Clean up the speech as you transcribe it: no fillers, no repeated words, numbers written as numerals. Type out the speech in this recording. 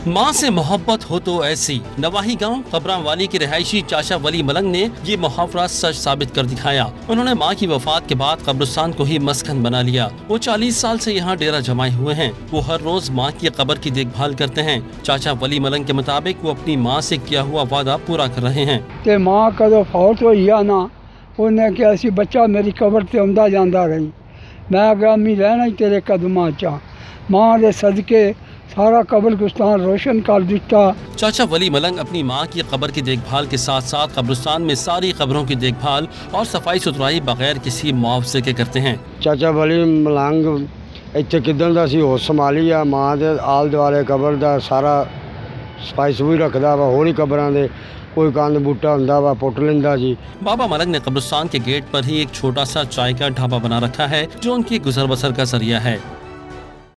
माँ से मोहब्बत हो तो ऐसी। नवाही गांव कबरांवाली के रहायशी चाचा वली मलंग ने ये मुहावरा सच साबित कर दिखाया। उन्होंने माँ की वफात के बाद कब्रिस्तान को ही मस्कन बना लिया। वो 40 साल से यहाँ डेरा जमाए हुए हैं। वो हर रोज माँ की कब्र की देखभाल करते हैं। चाचा वली मलंग के मुताबिक वो अपनी माँ से किया हुआ वादा पूरा कर रहे हैं। ते माँ कदों फौत होई आ ना, उन्हें क्या सी बच्चा मेरी कब्र ते आंदा जांदा रही। मैं आखिया अम्मी रहना ही तेरे कदमां च। माँ दे सदके सारा कब्रिस्तान रोशन कर दिता। चाचा वली मलंग अपनी माँ की कब्र की देखभाल के साथ साथ कब्रिस्तान में सारी कब्रों की देखभाल और सफाई सुथराई बगैर किसी मुआवजे के करते हैं। चाचा वली मलंग इत्थे किदन दा सी होश संभाली आ। माँ दे आल दुआले कब्र दा सारा सफाई सुफाई रखदा वा। होरी कब्रां दे कोई कंद बूटा हुंदा वा पुट लेंदा जी। बाबा मलंग ने कब्रिस्तान के गेट पर ही एक छोटा सा चाय का ढाबा बना रखा है जो उनकी गुजर बसर का जरिया है।